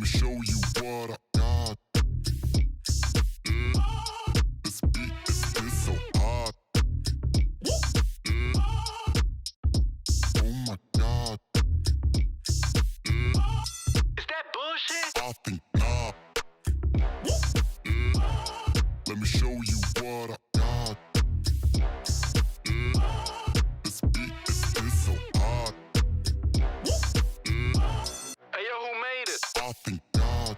me show you what I got. This beat is so hot. Oh my God. Is that bullshit? I think not. Let me show you what I got. This beat is so hot. Hey yo, who made it? I think God.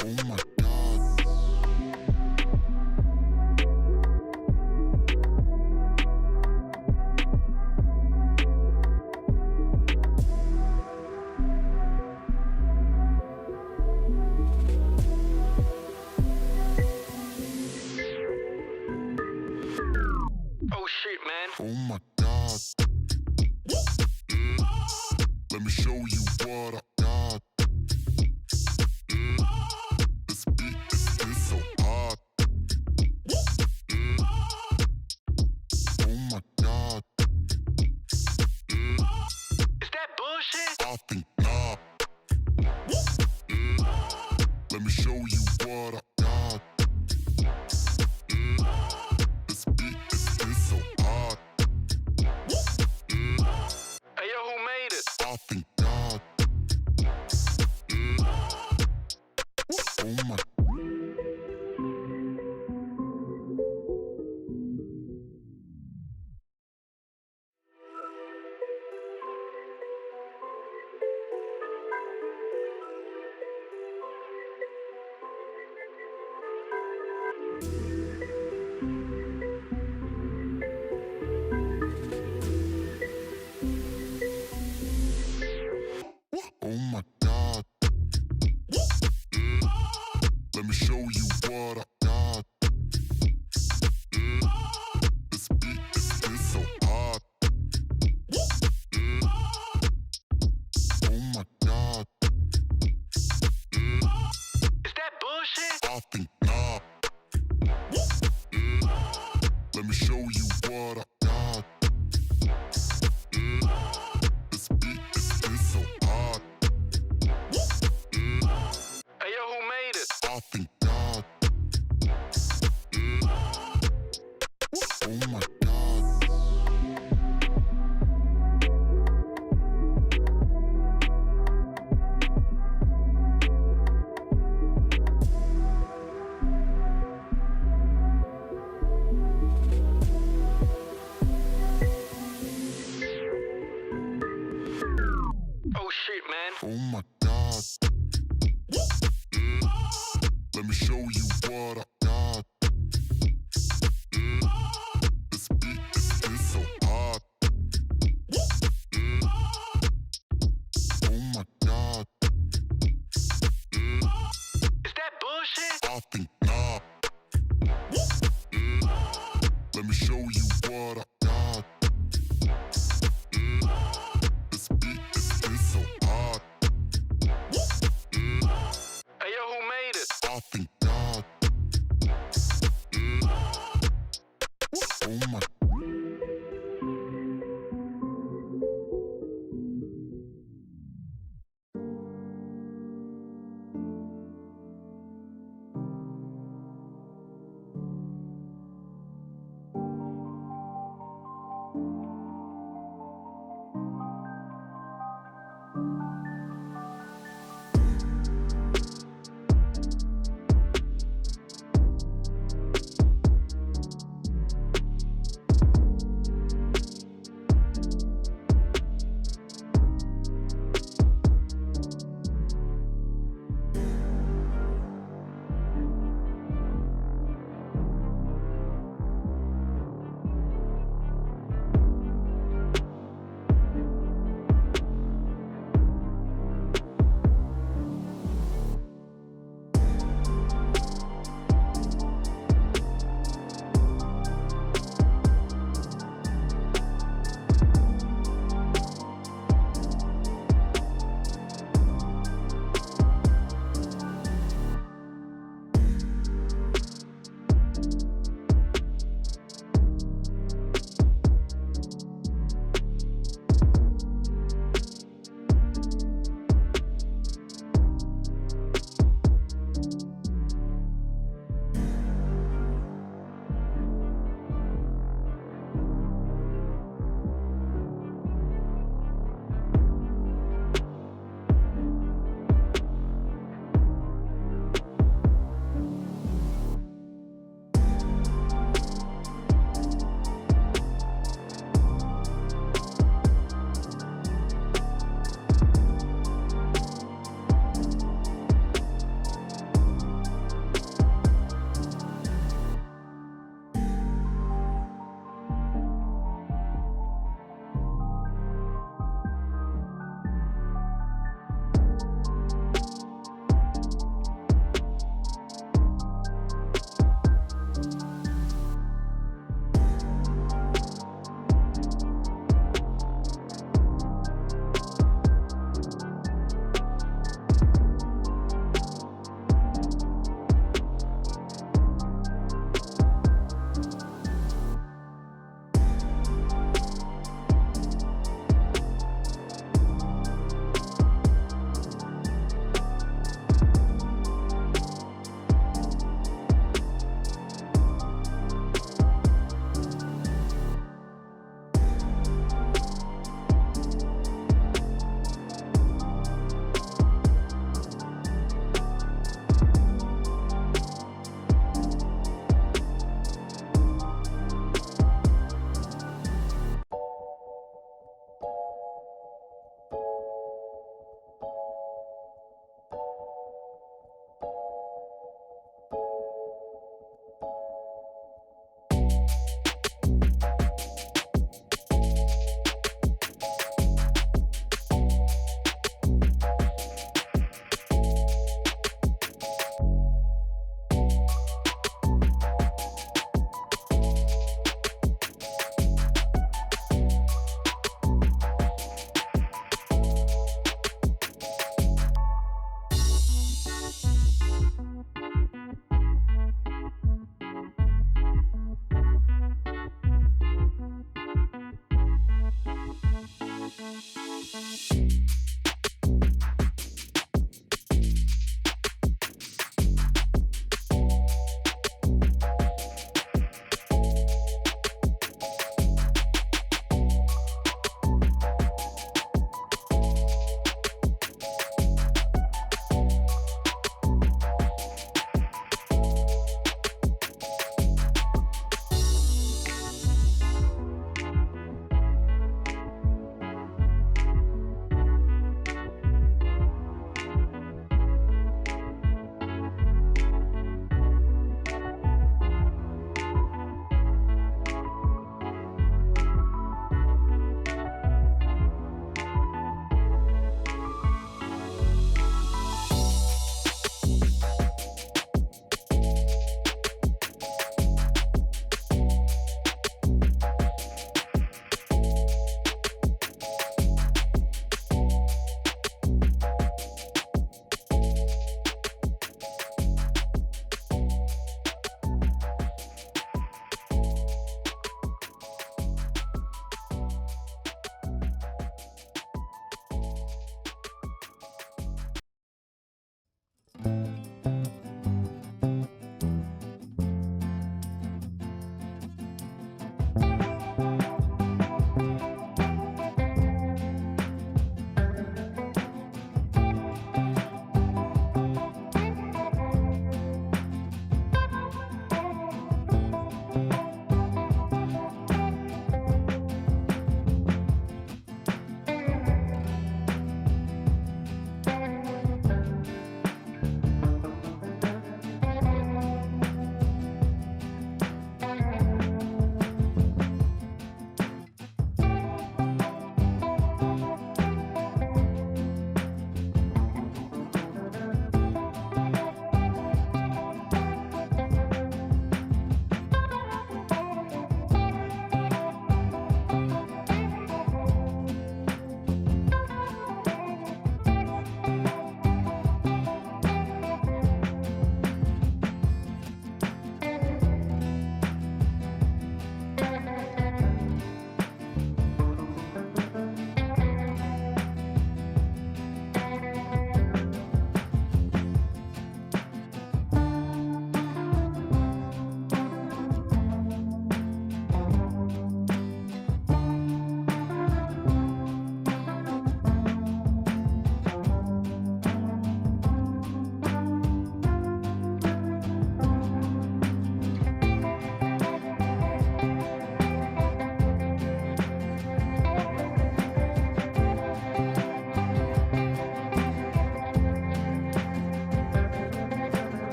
Oh my God. Oh shit, man. Oh my God. Let me show you what I got. This beat is so hot. Oh my God. Is that bullshit? I think not. Let me show you what I got. This beat is so hot. Hey yo, who made it? I think God. Oh my. Oh my God. Let me show you what I got. This beat is so hot. Oh my God. Is that bullshit? I think not. Let me show you what I got. This beat is so hot. Hey yo, who made it? I think God. Oh my God. Oh shit, man. Oh my